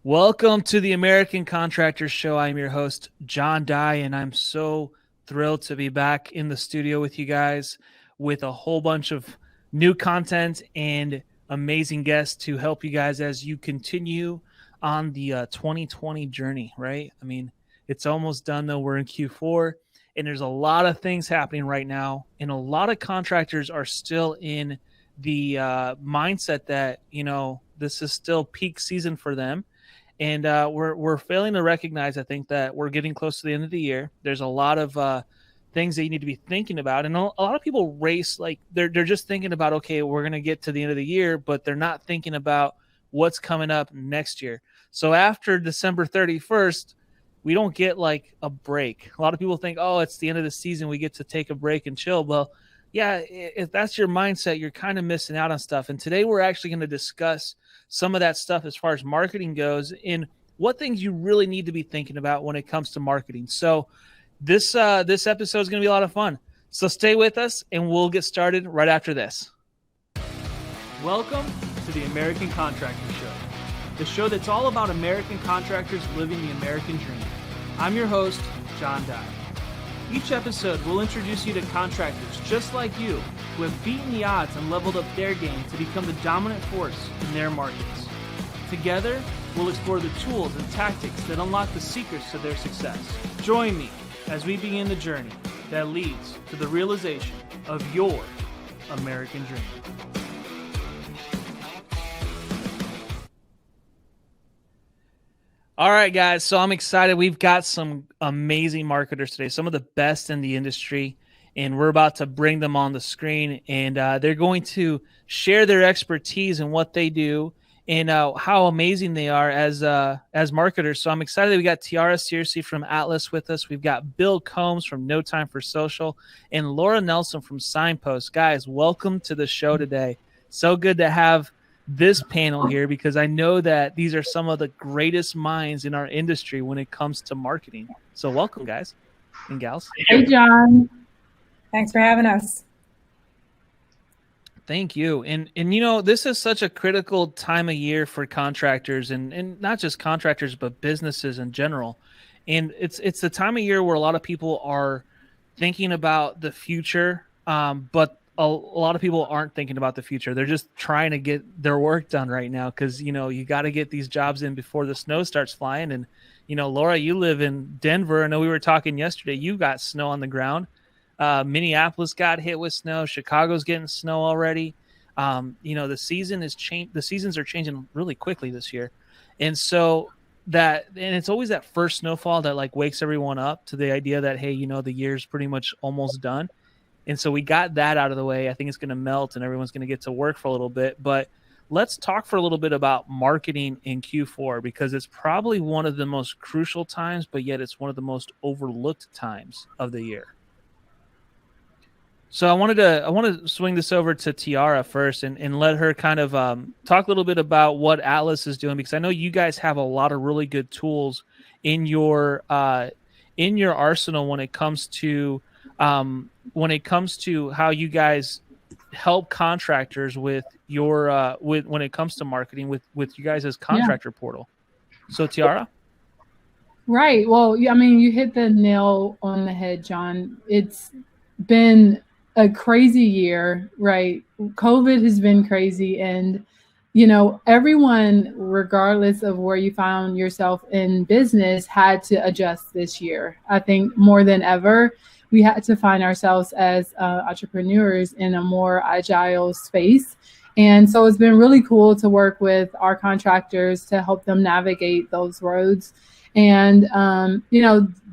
Welcome to the American Contractors Show. I'm your host, John Dye, and I'm so thrilled to be back in the studio with you guys with a whole bunch of new content and amazing guests to help you guys as you continue on the 2020 journey, right? I mean, it's almost done, though. We're in Q4, and there's a lot of things happening right now, and a lot of contractors are still in the mindset that, this is still peak season for them. And we're failing to recognize, I think, that we're getting close to the end of the year. There's a lot of things that you need to be thinking about. And a lot of people race, like they're just thinking about, okay, we're going to get to the end of the year, but they're not thinking about what's coming up next year. So after December 31st, we don't get like a break. A lot of people think, oh, it's the end of the season, we get to take a break and chill. Well, yeah, if that's your mindset, you're kind of missing out on stuff. And today we're actually going to discuss some of that stuff as far as marketing goes and what things you really need to be thinking about when it comes to marketing. So this episode is going to be a lot of fun. So stay with us and we'll get started right after this. Welcome to the American Contractor Show, the show that's all about American contractors living the American dream. I'm your host, John Dye. Each episode will introduce you to contractors just like you who have beaten the odds and leveled up their game to become the dominant force in their markets. Together, we'll explore the tools and tactics that unlock the secrets to their success. Join me as we begin the journey that leads to the realization of your American dream. All right, guys. So I'm excited. We've got some amazing marketers today, some of the best in the industry, and we're about to bring them on the screen. And they're going to share their expertise and what they do and how amazing they are as marketers. So I'm excited that we got Tiara Searcy from Atlas with us. We've got Bill Combs from No Time for Social and Laura Nelson from Signpost. Guys, welcome to the show today. So good to have this panel here because I know that these are some of the greatest minds in our industry when it comes to marketing. So welcome, guys and gals. Hey, John. Thanks for having us. Thank you. And this is such a critical time of year for contractors and not just contractors, but businesses in general. And it's the time of year where a lot of people are thinking about the future, but a lot of people aren't thinking about the future. They're just trying to get their work done right now because, you got to get these jobs in before the snow starts flying. And, Laura, you live in Denver. I know we were talking yesterday. You got snow on the ground. Minneapolis got hit with snow. Chicago's getting snow already. The seasons are changing really quickly this year. And so it's always that first snowfall that like wakes everyone up to the idea that, hey, the year's pretty much almost done. And so we got that out of the way. I think it's going to melt and everyone's going to get to work for a little bit. But let's talk for a little bit about marketing in Q4 because it's probably one of the most crucial times, but yet it's one of the most overlooked times of the year. So I want to swing this over to Tiara first and let her kind of talk a little bit about what Atlas is doing because I know you guys have a lot of really good tools in your arsenal when it comes to how you guys help contractors with your when it comes to marketing with you guys as contractor portal. So Tiara? Right. Well, I mean, you hit the nail on the head, John. It's been a crazy year, right? COVID has been crazy. And, everyone, regardless of where you found yourself in business, had to adjust this year. I think more than ever, we had to find ourselves as entrepreneurs in a more agile space. And so it's been really cool to work with our contractors to help them navigate those roads. And,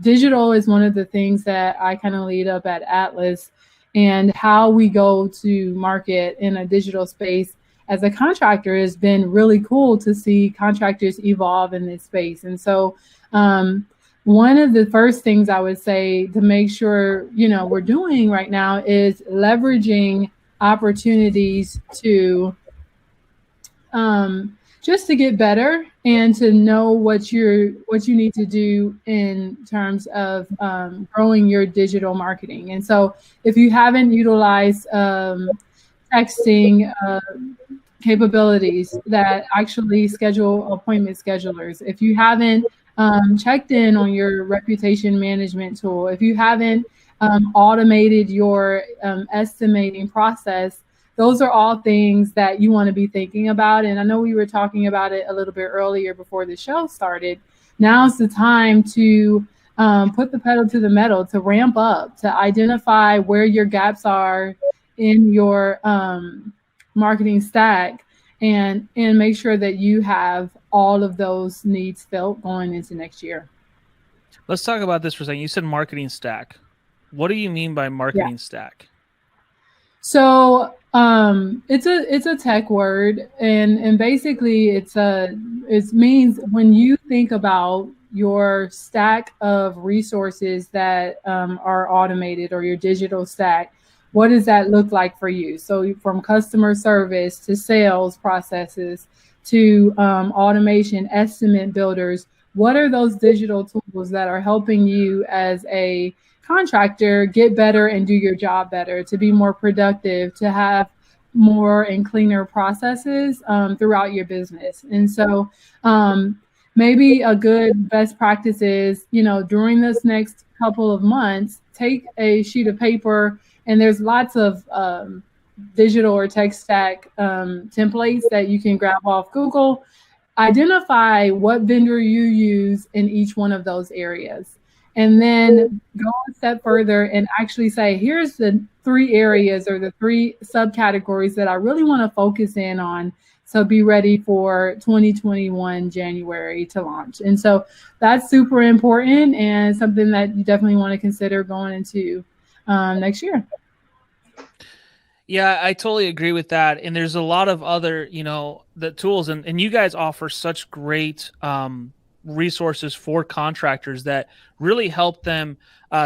digital is one of the things that I kind of lead up at Atlas, and how we go to market in a digital space as a contractor has been really cool to see contractors evolve in this space. And so, one of the first things I would say to make sure, we're doing right now is leveraging opportunities to just to get better and to know what you need to do in terms of growing your digital marketing. And so if you haven't utilized texting, capabilities that actually schedule appointment schedulers. If you haven't checked in on your reputation management tool, if you haven't automated your estimating process, those are all things that you want to be thinking about. And I know we were talking about it a little bit earlier before the show started. Now's the time to put the pedal to the metal, to ramp up, to identify where your gaps are in your marketing stack, and make sure that you have all of those needs filled going into next year. Let's talk about this for a second. You said marketing stack. What do you mean by marketing stack? So it's a tech word, and basically it means when you think about your stack of resources that are automated, or your digital stack, what does that look like for you? So from customer service to sales processes to automation, estimate builders, what are those digital tools that are helping you as a contractor get better and do your job better, to be more productive, to have more and cleaner processes throughout your business? And so maybe a good best practice is, during this next couple of months, take a sheet of paper, and there's lots of digital or tech stack templates that you can grab off Google. Identify what vendor you use in each one of those areas, and then go a step further and actually say, here's the 3 areas or the 3 subcategories that I really want to focus in on, so be ready for 2021 January to launch. And so that's super important, and something that you definitely want to consider going into next year. Yeah, I totally agree with that. And there's a lot of other, the tools, and you guys offer such great resources for contractors that really help them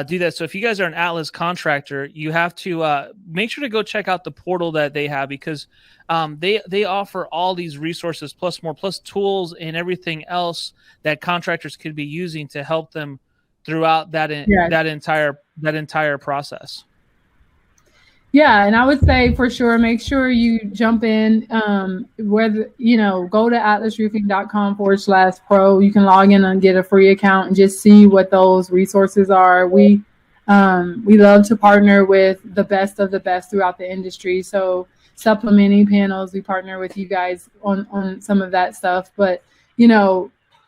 do that. So if you guys are an Atlas contractor, you have to make sure to go check out the portal that they have, because they offer all these resources plus more, plus tools and everything else that contractors could be using to help them throughout that entire process. Yeah, and I would say for sure, make sure you jump in, whether, go to atlasroofing.com/pro. You can log in and get a free account and just see what those resources are. We love to partner with the best of the best throughout the industry. So supplementing panels, we partner with you guys on some of that stuff. But,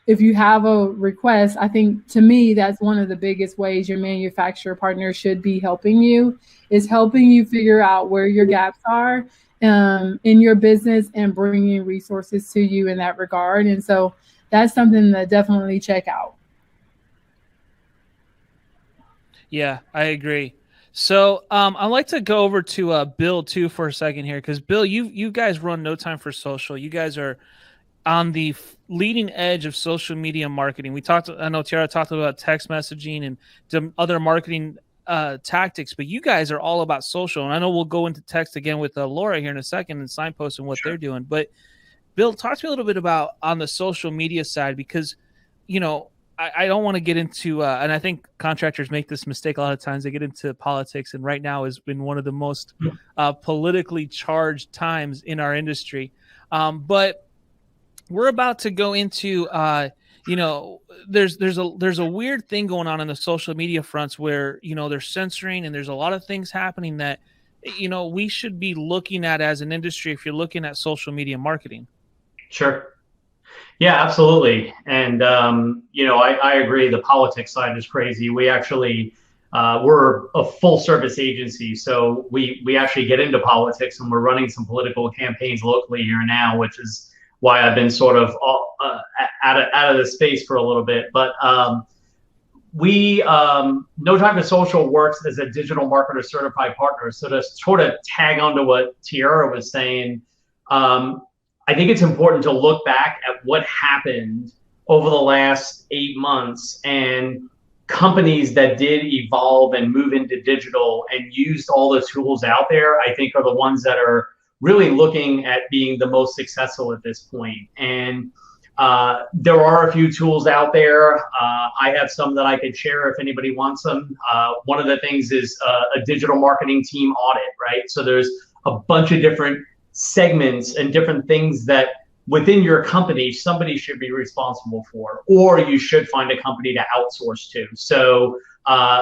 if you have a request, I think, to me, that's one of the biggest ways your manufacturer partner should be helping you, is helping you figure out where your gaps are in your business and bringing resources to you in that regard. And so that's something to definitely check out. Yeah, I agree. So I'd like to go over to Bill too for a second here, because Bill, you guys run No Time for Social. You guys are on the leading edge of social media marketing. I know Tiara talked about text messaging and some other marketing tactics, but you guys are all about social. And I know we'll go into text again with Laura here in a second, and Signpost and what they're doing. But Bill, talk to me a little bit about on the social media side, because, I don't want to get into, and I think contractors make this mistake a lot of times. They get into politics, and right now has been one of the most politically charged times in our industry. But we're about to go into, there's a weird thing going on the social media fronts where, they're censoring, and there's a lot of things happening that, we should be looking at as an industry if you're looking at social media marketing. Sure. Yeah, absolutely. And, I agree. The politics side is crazy. We actually, we're a full service agency. So we actually get into politics, and we're running some political campaigns locally here now, which is why I've been sort of out of the space for a little bit. But No Time for Social works as a digital marketer certified partner. So to sort of tag onto what Tiara was saying, I think it's important to look back at what happened over the last 8 months, and companies that did evolve and move into digital and used all the tools out there, I think, are the ones that are really looking at being the most successful at this point. And there are a few tools out there. I have some that I could share if anybody wants them. One of the things is a digital marketing team audit, right? So there's a bunch of different segments and different things that within your company somebody should be responsible for, or you should find a company to outsource to. So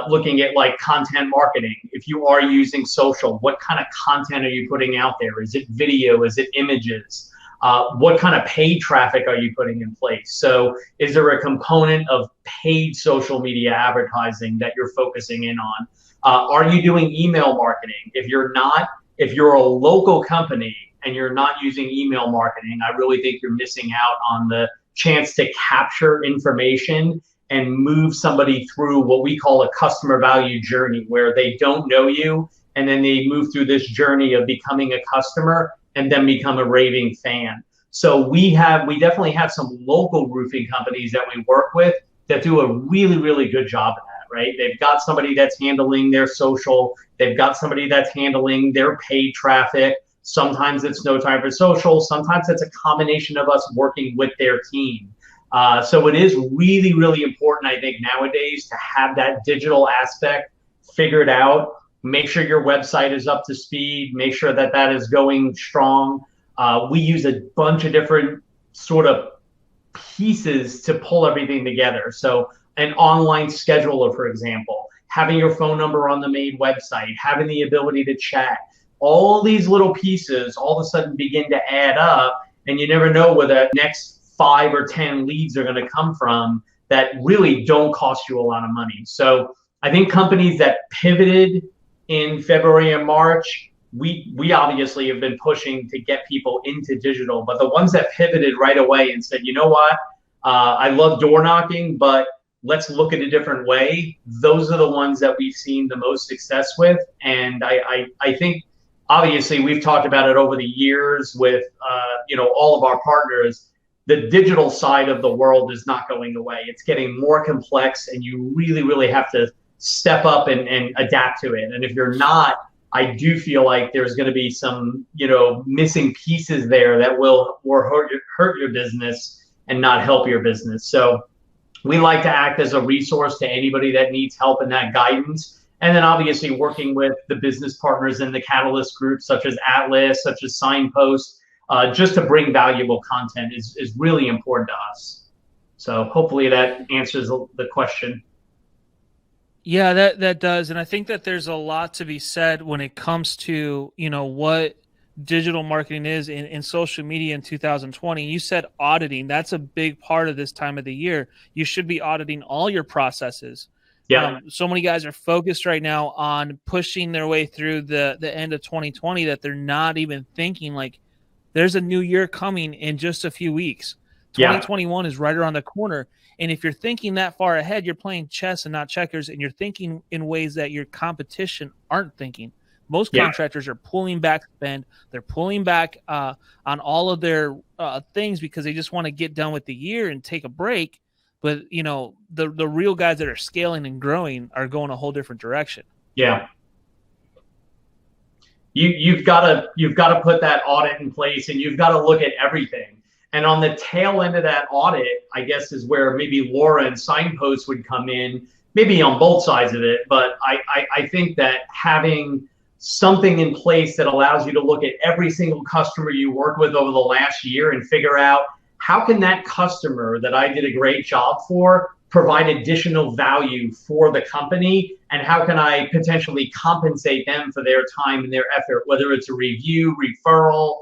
looking at like content marketing, if you are using social, what kind of content are you putting out there? Is it video? Is it images? What kind of paid traffic are you putting in place? So is there a component of paid social media advertising that you're focusing in on? Are you doing email marketing? If you're not, if you're a local company and you're not using email marketing, I really think you're missing out on the chance to capture information and move somebody through what we call a customer value journey, where they don't know you and then they move through this journey of becoming a customer and then become a raving fan. So we definitely have some local roofing companies that we work with that do a really, really good job of that, right? They've got somebody that's handling their social, they've got somebody that's handling their paid traffic. Sometimes it's no time for social, sometimes it's a combination of us working with their team. So it is really, really important, I think, nowadays to have that digital aspect figured out. Make sure your website is up to speed. Make sure that that is going strong. We use a bunch of different sort of pieces to pull everything together. So an online scheduler, for example, having your phone number on the main website, having the ability to chat, all these little pieces all of a sudden begin to add up, and you never know where the next 5 or 10 leads are going to come from that really don't cost you a lot of money. So I think companies that pivoted in February and March, we obviously have been pushing to get people into digital, but the ones that pivoted right away and said, you know what, I love door knocking, but let's look at a different way. Those are the ones that we've seen the most success with. And I think, obviously, we've talked about it over the years with all of our partners. The digital side of the world is not going away. It's getting more complex, and you really, really have to step up and adapt to it. And if you're not, I do feel like there's going to be some, missing pieces there that will hurt your business and not help your business. So we like to act as a resource to anybody that needs help in that guidance. And then obviously working with the business partners in the Catalyst group, such as Atlas, such as Signpost, just to bring valuable content is really important to us. So hopefully that answers the question. Yeah, that does. And I think that there's a lot to be said when it comes to, what digital marketing is in social media in 2020. You said auditing. That's a big part of this time of the year. You should be auditing all your processes. Yeah. So many guys are focused right now on pushing their way through the end of 2020 that they're not even thinking like there's a new year coming in just a few weeks. 2021 is right around the corner. And if you're thinking that far ahead, you're playing chess and not checkers, and you're thinking in ways that your competition aren't thinking. Most contractors are pulling back spend. They're pulling back on all of their things because they just want to get done with the year and take a break. But, the real guys that are scaling and growing are going a whole different direction. Yeah. You've got to put that audit in place, and you've got to look at everything. And on the tail end of that audit, I guess, is where maybe Laura and Signpost would come in, maybe on both sides of it. But I think that having something in place that allows you to look at every single customer you work with over the last year and figure out how can that customer that I did a great job for provide additional value for the company, and how can I potentially compensate them for their time and their effort, whether it's a review, referral,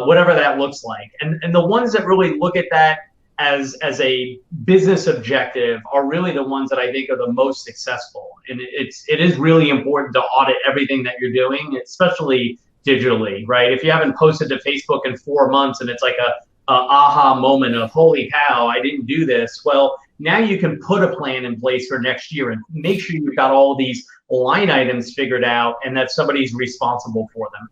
whatever that looks like. And the ones that really look at that as a business objective are really the ones that I think are the most successful. And it is really important to audit everything that you're doing, especially digitally, right? If you haven't posted to Facebook in 4 months and it's like a aha moment of, holy cow, I didn't do this. Well, now you can put a plan in place for next year and make sure you've got all these line items figured out and that somebody's responsible for them.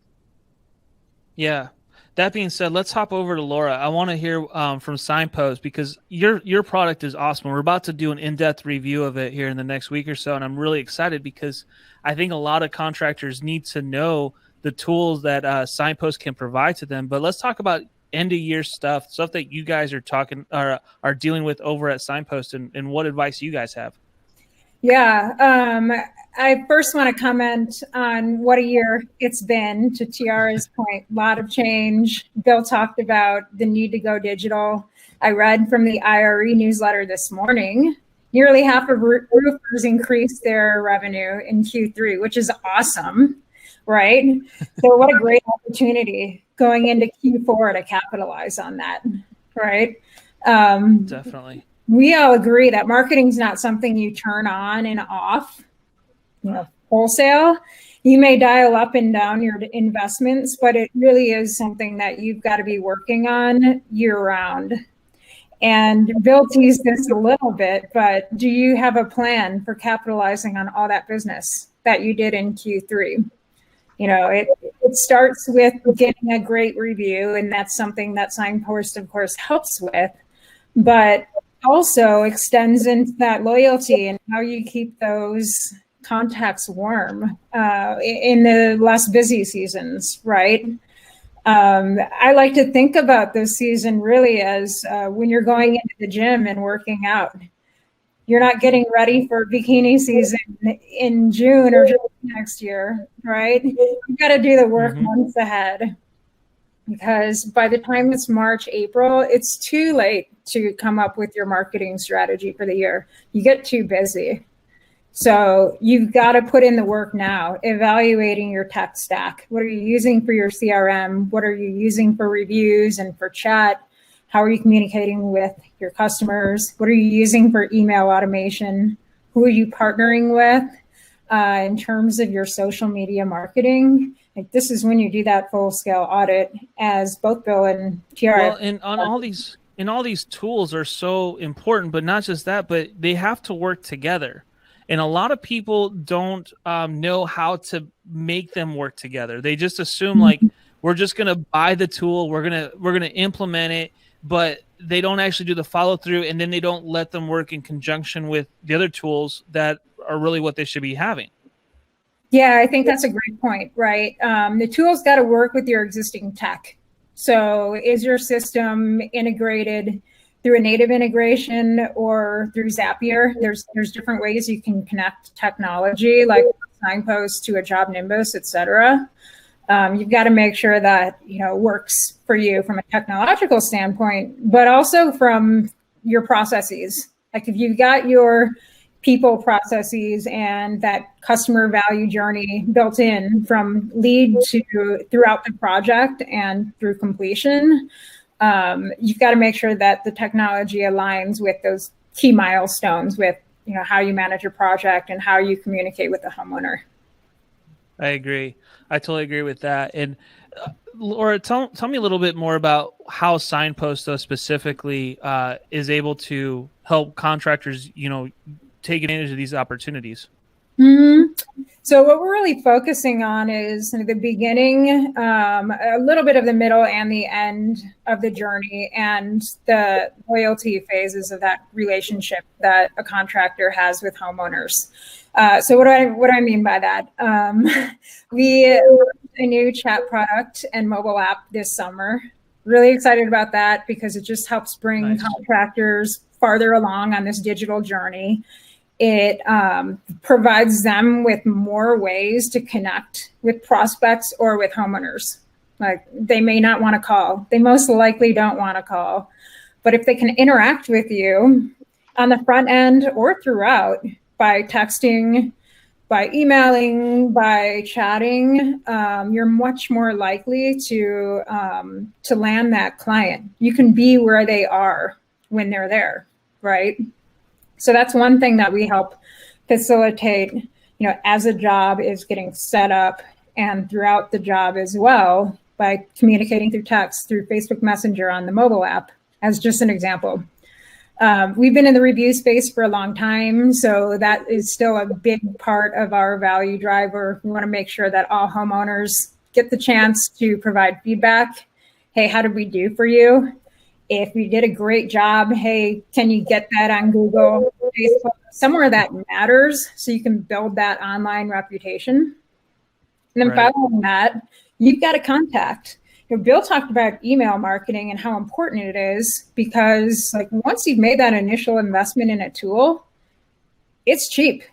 Yeah. That being said, let's hop over to Laura. I want to hear from Signpost, because your product is awesome. We're about to do an in-depth review of it here in the next week or so, and I'm really excited because I think a lot of contractors need to know the tools that Signpost can provide to them. But let's talk about end-of-year stuff that you guys are dealing with over at Signpost, and what advice you guys have. Yeah. I first want to comment on what a year it's been. To Tiara's point, a lot of change. Bill talked about the need to go digital. I read from the IRE newsletter this morning, nearly half of roofers increased their revenue in Q3, which is awesome, right? So what a great opportunity going into Q4 to capitalize on that, right? Definitely. We all agree that marketing is not something you turn on and off, wholesale. You may dial up and down your investments, but it really is something that you've got to be working on year round. And Bill teased this a little bit, but do you have a plan for capitalizing on all that business that you did in Q3? It starts with getting a great review, and that's something that Signpost, of course, helps with, but also extends into that loyalty and how you keep those contacts warm in the less busy seasons, right? I like to think about this season really as when you're going into the gym and working out. You're not getting ready for bikini season in June or next year, right? You've got to do the work months ahead, because by the time it's March, April, it's too late to come up with your marketing strategy for the year. You get too busy. So you've got to put in the work now, evaluating your tech stack. What are you using for your CRM? What are you using for reviews and for chat? How are you communicating with your customers? What are you using for email automation? Who are you partnering with in terms of your social media marketing? Like, this is when you do that full scale audit, as both Bill and Tiara. Well, and on all these tools are so important, but not just that, but they have to work together. And a lot of people don't know how to make them work together. They just assume like we're just going to buy the tool, we're going to implement it, but they don't actually do the follow through, and then they don't let them work in conjunction with the other tools that are really what they should be having. Yeah, I think that's a great point, right? The tool's got to work with your existing tech. So is your system integrated through a native integration or through Zapier? There's different ways you can connect technology, like Signpost to a job Nimbus, et cetera. You've got to make sure that it works for you from a technological standpoint, but also from your processes. Like if you've got your people processes and that customer value journey built in from lead to throughout the project and through completion, you've got to make sure that the technology aligns with those key milestones with how you manage your project and how you communicate with the homeowner. I agree. I totally agree with that. And Laura, tell me a little bit more about how Signpost, though, specifically is able to help contractors, take advantage of these opportunities. So what we're really focusing on is the beginning, a little bit of the middle and the end of the journey, and the loyalty phases of that relationship that a contractor has with homeowners. So what do I mean by that? We launched a new chat product and mobile app this summer. Really excited about that because it just helps bring contractors farther along on this digital journey. It provides them with more ways to connect with prospects or with homeowners. Like, they may not want to call. They most likely don't want to call. But if they can interact with you on the front end or throughout by texting, by emailing, by chatting, you're much more likely to land that client. You can be where they are when they're there, right? So that's one thing that we help facilitate, as a job is getting set up and throughout the job as well, by communicating through text, through Facebook Messenger on the mobile app, as just an example. We've been in the review space for a long time, so that is still a big part of our value driver. We want to make sure that all homeowners get the chance to provide feedback. Hey, how did we do for you? If we did a great job, hey, can you get that on Google, Facebook, somewhere that matters, so you can build that online reputation. And then following that, you've got a contact. Bill talked about email marketing and how important it is, because once you've made that initial investment in a tool, it's cheap.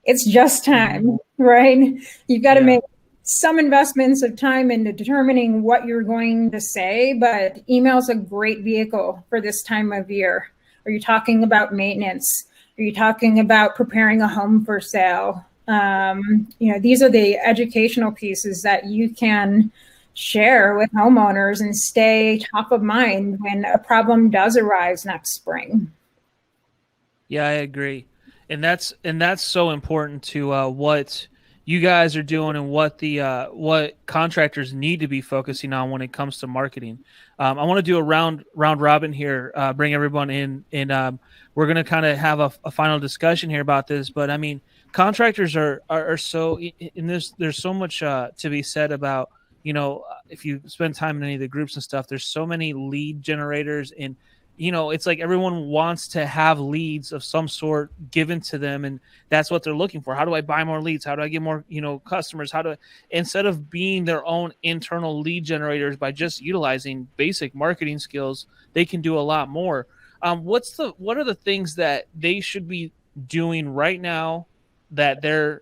It's just time, right? You've got to make some investments of time into determining what you're going to say, but email's a great vehicle for this time of year. Are you talking about maintenance? Are you talking about preparing a home for sale? These are the educational pieces that you can share with homeowners and stay top of mind when a problem does arise next spring. Yeah, I agree. And that's so important to what you guys are doing and what the what contractors need to be focusing on when it comes to marketing. I want to do a round robin here, bring everyone in, and we're going to kind of have a final discussion here about this. But I mean, contractors are so, and there's so much to be said about, if you spend time in any of the groups and stuff, there's so many lead generators, and it's like everyone wants to have leads of some sort given to them, and that's what they're looking for. How do I buy more leads? How do I get more, customers? Instead of being their own internal lead generators by just utilizing basic marketing skills, they can do a lot more. What are the things that they should be doing right now that their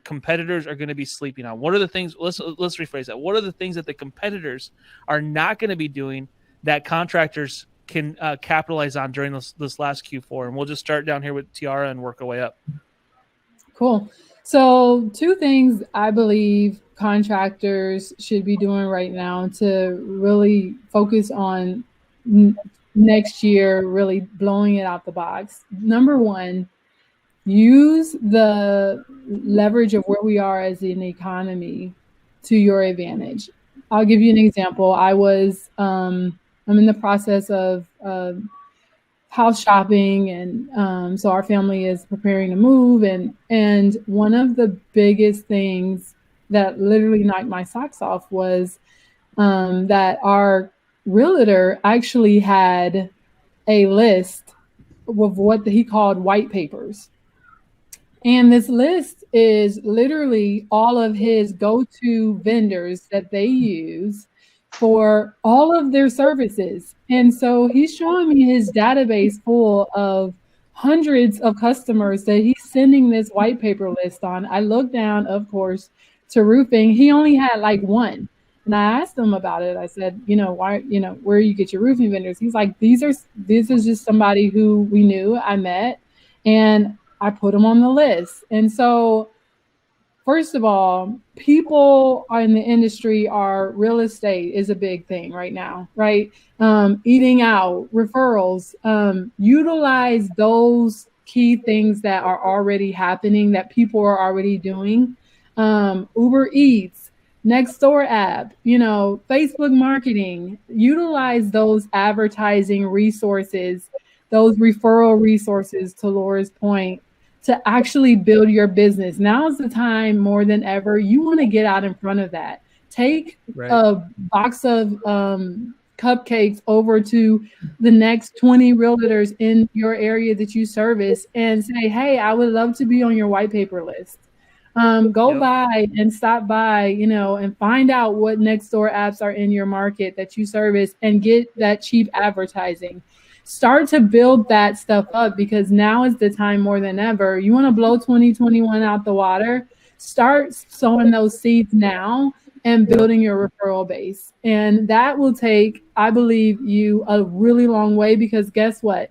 competitors are going to be sleeping on? What are the things? Let's rephrase that. What are the things that the competitors are not going to be doing that contractors can capitalize on during this last Q4? And we'll just start down here with Tiara and work our way up. Cool. So 2 things I believe contractors should be doing right now to really focus on next year, really blowing it out the box. Number 1, use the leverage of where we are as an economy to your advantage. I'll give you an example. I'm in the process of house shopping, and so our family is preparing to move. And one of the biggest things that literally knocked my socks off was that our realtor actually had a list of what he called white papers. And this list is literally all of his go-to vendors that they use for all of their services. And so he's showing me his database full of hundreds of customers that he's sending this white paper list on. I looked down, of course, to roofing. He only had like 1. And I asked him about it. I said, why, where you get your roofing vendors? He's like, this is just somebody who we knew, I met, and I put him on the list. And so, first of all, people in the industry real estate is a big thing right now, right? Eating out, referrals, utilize those key things that are already happening, that people are already doing. Uber Eats, Nextdoor app, Facebook marketing, utilize those advertising resources, those referral resources, to Laura's point, to actually build your business. Now's the time more than ever. You want to get out in front of that. Take a box of cupcakes over to the next 20 realtors in your area that you service and say, hey, I would love to be on your white paper list. Go by and stop by, and find out what Nextdoor apps are in your market that you service and get that cheap advertising. Start to build that stuff up, because now is the time more than ever. You want to blow 2021 out the water, start sowing those seeds now and building your referral base. And that will take, I believe, you a really long way, because guess what?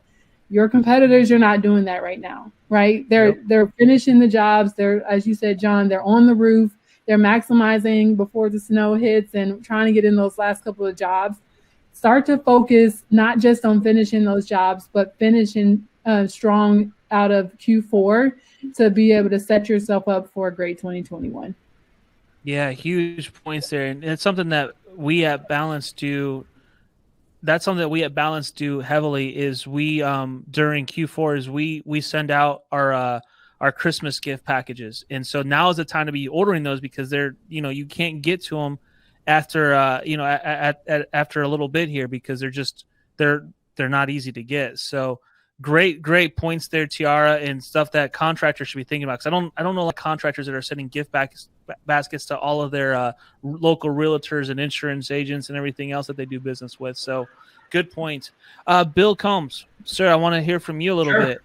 Your competitors are not doing that right now, right? They're finishing the jobs. They're, as you said, John, they're on the roof. They're maximizing before the snow hits and trying to get in those last couple of jobs. Start to focus not just on finishing those jobs, but finishing strong out of Q4 to be able to set yourself up for a great 2021. Yeah, huge points there. And it's something that we at Balance do. That's something that we at Balance do heavily is we during Q4 is we send out our Christmas gift packages. And so now is the time to be ordering those, because they're, you can't get to them after after a little bit here, because they're not easy to get. So great points there, Tiara, and stuff that contractors should be thinking about. Because I don't know like contractors that are sending gift baskets to all of their local realtors and insurance agents and everything else that they do business with. So good point. Bill Combs, sir, I want to hear from you a little bit.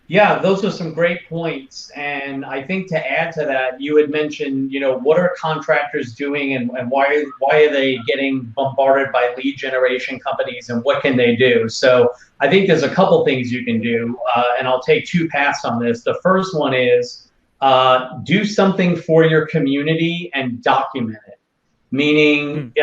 Yeah, those are some great points. And I think to add to that, you had mentioned, what are contractors doing and why are they getting bombarded by lead generation companies and what can they do? So I think there's a couple things you can do, and I'll take two paths on this. The first one is do something for your community and document it. Meaning,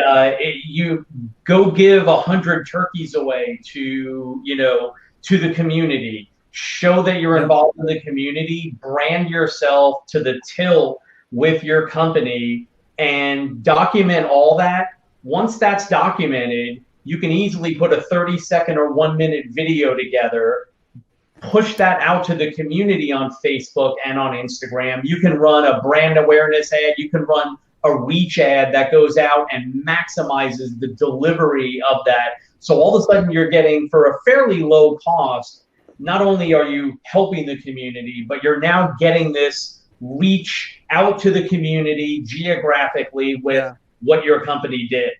you go give 100 turkeys away to the community. Show that you're involved in the community, brand yourself to the tilt with your company, and document all that. Once that's documented, you can easily put a 30-second or 1-minute video together, push that out to the community on Facebook and on Instagram. You can run a brand awareness ad. You can run a reach ad that goes out and maximizes the delivery of that. So all of a sudden you're getting, for a fairly low cost, not only are you helping the community, but you're now getting this reach out to the community geographically with what your company did.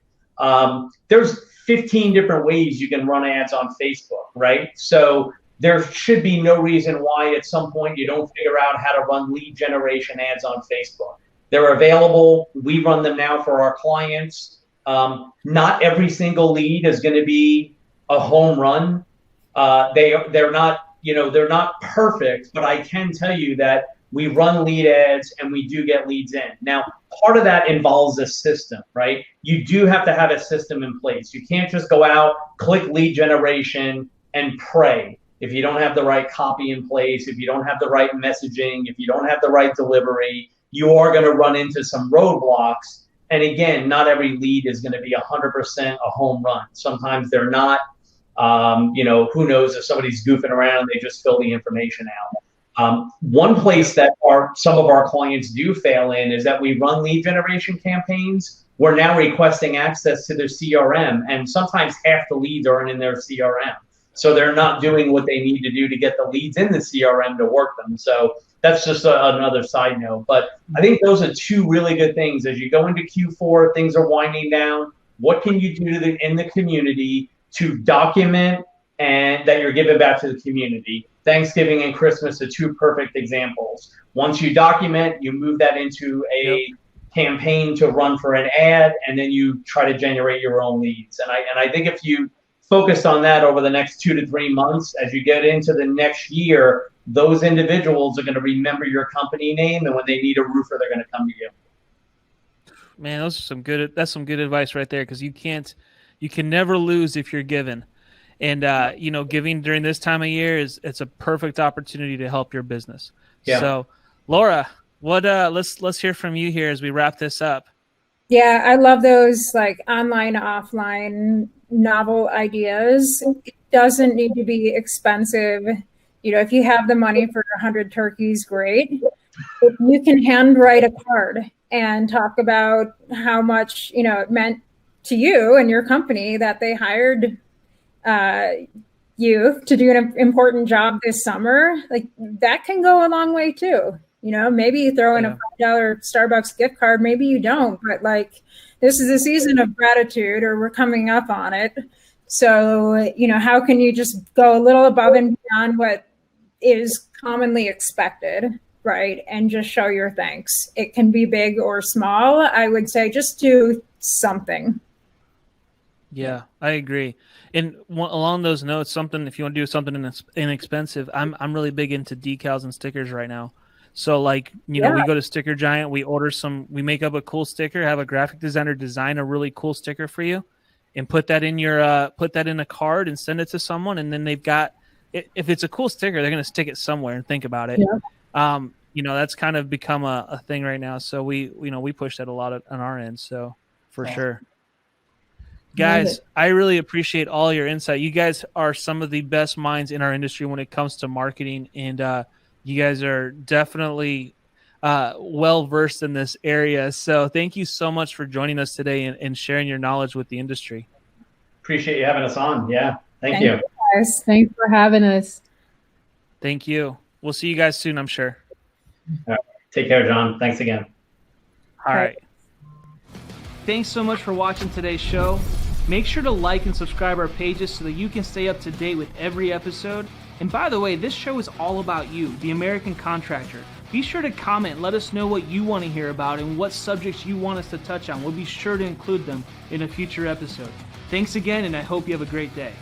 There's 15 different ways you can run ads on Facebook, right? So there should be no reason why at some point you don't figure out how to run lead generation ads on Facebook. They're available. We run them now for our clients. Not every single lead is going to be a home run. They're not perfect, but I can tell you that we run lead ads and we do get leads in. Now, part of that involves a system, right? You do have to have a system in place. You can't just go out, click lead generation, and pray. If you don't have the right copy in place, if you don't have the right messaging, if you don't have the right delivery, you are going to run into some roadblocks. And again, not every lead is going to be 100% a home run. Sometimes they're not. Who knows if somebody's goofing around, they just fill the information out. One place that some of our clients do fail in is that we run lead generation campaigns. We're now requesting access to their CRM, and sometimes half the leads aren't in their CRM. So they're not doing what they need to do to get the leads in the CRM to work them. So that's just another side note. But I think those are two really good things. As you go into Q4, things are winding down. What can you do in the community to document and that you're giving back to the community? Thanksgiving and Christmas are two perfect examples. Once you document, you move that into a campaign to run for an ad, and then you try to generate your own leads. And I think if you focus on that over the next 2 to 3 months, as you get into the next year, those individuals are going to remember your company name, and when they need a roofer, they're going to come to you. Man, that's some good advice right there, because you can never lose if you're giving. And giving during this time of year it's a perfect opportunity to help your business. Yeah. So Laura, what let's hear from you here as we wrap this up. Yeah, I love those like online, offline novel ideas. It doesn't need to be expensive. If you have the money for 100 turkeys, great. If you can handwrite a card and talk about how much, it meant to you and your company that they hired you to do an important job this summer, like that can go a long way too. Maybe you throw in a $5 Starbucks gift card, maybe you don't, but like this is a season of gratitude, or we're coming up on it. So, how can you just go a little above and beyond what is commonly expected, right? And just show your thanks. It can be big or small. I would say just do something. Yeah, I agree. And along those notes, if you want to do something inexpensive, I'm really big into decals and stickers right now. So we go to Sticker Giant, we make up a cool sticker, have a graphic designer design a really cool sticker for you, and put that in a card and send it to someone. And then they've got, if it's a cool sticker, they're going to stick it somewhere and think about it. Yeah. That's kind of become a thing right now. So we push that a lot on our end. So for sure. Guys, I really appreciate all your insight. You guys are some of the best minds in our industry when it comes to marketing, and you guys are definitely well-versed in this area. So thank you so much for joining us today and sharing your knowledge with the industry. Appreciate you having us on. Yeah, thank you. Guys. Thanks for having us. Thank you. We'll see you guys soon, I'm sure. All right. Take care, John. Thanks again. All right. Thanks so much for watching today's show. Make sure to like and subscribe our pages so that you can stay up to date with every episode. And by the way, this show is all about you, the American contractor. Be sure to comment, let us know what you want to hear about and what subjects you want us to touch on. We'll be sure to include them in a future episode. Thanks again, and I hope you have a great day.